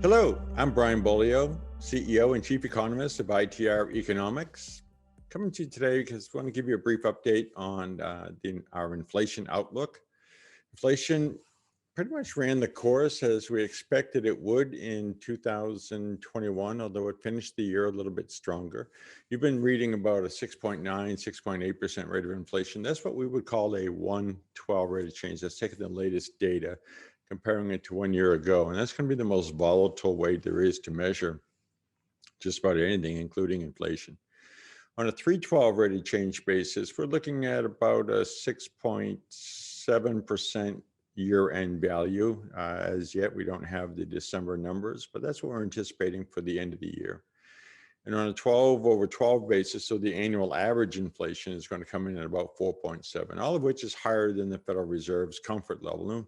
Hello, I'm Brian Beaulieu, CEO and Chief Economist of ITR Economics. Coming to you today because I want to give you a brief update on our inflation outlook. Inflation pretty much ran the course as we expected it would in 2021, although it finished the year a little bit stronger. You've been reading about a 6.9, 6.8% rate of inflation. That's what we would call a 112 rate of change. That's taking the latest data, comparing it to 1 year ago. And that's going to be the most volatile way there is to measure just about anything, including inflation. On a 312 rate of change basis, we're looking at about a 6.7% year-end value. As yet, we don't have the December numbers, but that's what we're anticipating for the end of the year. And on a 12 over 12 basis, so the annual average inflation is going to come in at about 4.7, all of which is higher than the Federal Reserve's comfort level.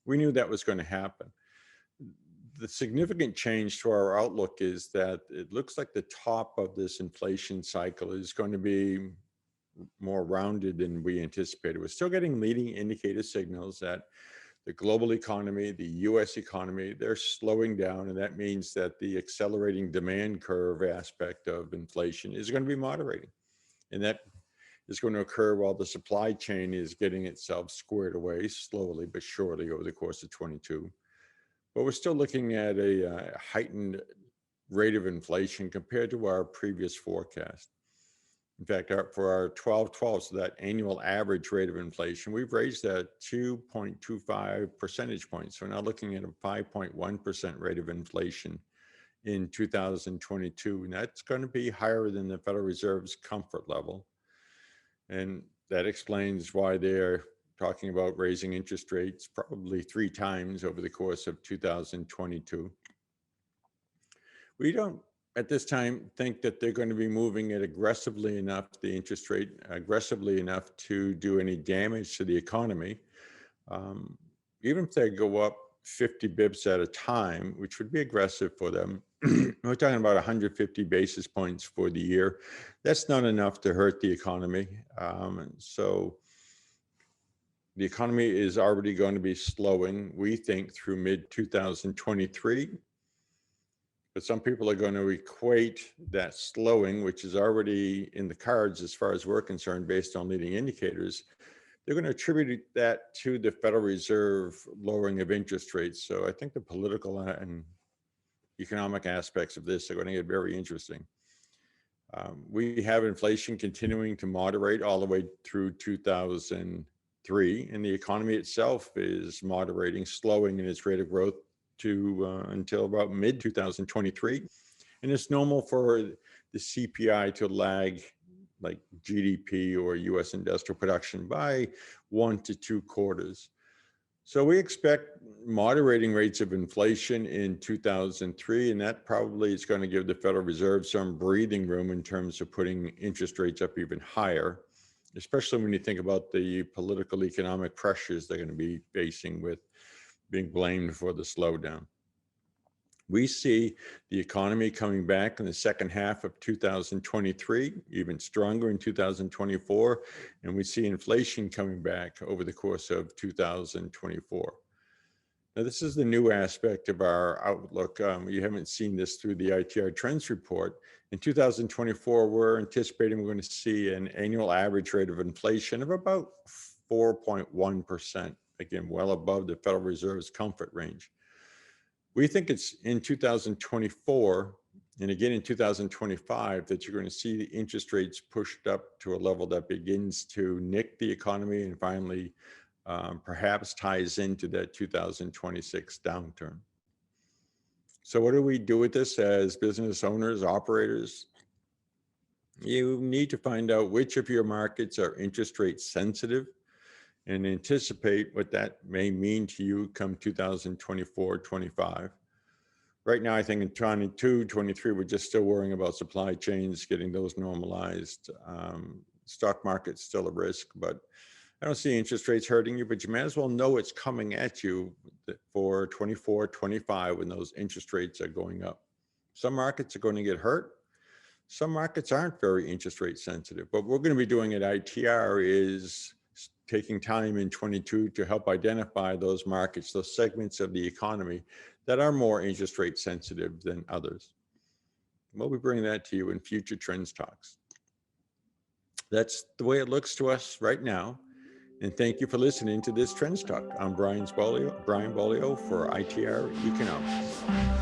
We knew that was going to happen. The significant change to our outlook is that it looks like the top of this inflation cycle is going to be more rounded than we anticipated. We're still getting leading indicator signals that the global economy, the US economy, they're slowing down, and that means that the accelerating demand curve aspect of inflation is going to be moderating. And that is going to occur while the supply chain is getting itself squared away slowly but surely over the course of 22. But we're still looking at a heightened rate of inflation compared to our previous forecast. In fact, for our 12/12, so that annual average rate of inflation, we've raised that 2.25 percentage points. So we're now looking at a 5.1% rate of inflation in 2022. And that's going to be higher than the Federal Reserve's comfort level. And that explains why they're talking about raising interest rates probably 3 times over the course of 2022. We don't, at this time, think that they're going to be moving it aggressively enough, the interest rate aggressively enough to do any damage to the economy. Even if they go up 50 bips at a time, which would be aggressive for them, we're talking about 150 basis points for the year. That's not enough to hurt the economy. So the economy is already going to be slowing, we think, through mid-2023. But some people are going to equate that slowing, which is already in the cards as far as we're concerned, based on leading indicators. They're going to attribute that to the Federal Reserve lowering of interest rates. So I think the political and economic aspects of this are going to get very interesting. We have inflation continuing to moderate all the way through 2003, and the economy itself is moderating, slowing in its rate of growth until about mid-2023. And it's normal for the CPI to lag like GDP or US industrial production by 1 to 2 quarters. So we expect moderating rates of inflation in 2003, and that probably is going to give the Federal Reserve some breathing room in terms of putting interest rates up even higher, especially when you think about the political economic pressures they're going to be facing with being blamed for the slowdown. We see the economy coming back in the second half of 2023, even stronger in 2024, and we see inflation coming back over the course of 2024. Now, this is the new aspect of our outlook. You haven't seen this through the ITR Trends Report. In 2024, we're anticipating we're going to see an annual average rate of inflation of about 4.1%, again, well above the Federal Reserve's comfort range. We think it's in 2024 and again in 2025 that you're going to see the interest rates pushed up to a level that begins to nick the economy and finally perhaps ties into that 2026 downturn. So what do we do with this as business owners, operators? You need to find out which of your markets are interest rate sensitive and anticipate what that may mean to you come 2024, 25. Right now, I think in 22, 23, we're just still worrying about supply chains, getting those normalized. Stock market's still a risk, but I don't see interest rates hurting you, but you might as well know it's coming at you for 24, 25 when those interest rates are going up. Some markets are going to get hurt. Some markets aren't very interest rate sensitive. What we're going to be doing at ITR is taking time in 22 to help identify those markets, those segments of the economy that are more interest rate sensitive than others. We'll be bringing that to you in future Trends Talks. That's the way it looks to us right now. And thank you for listening to this Trends Talk. I'm Brian Beaulieu for ITR Economics.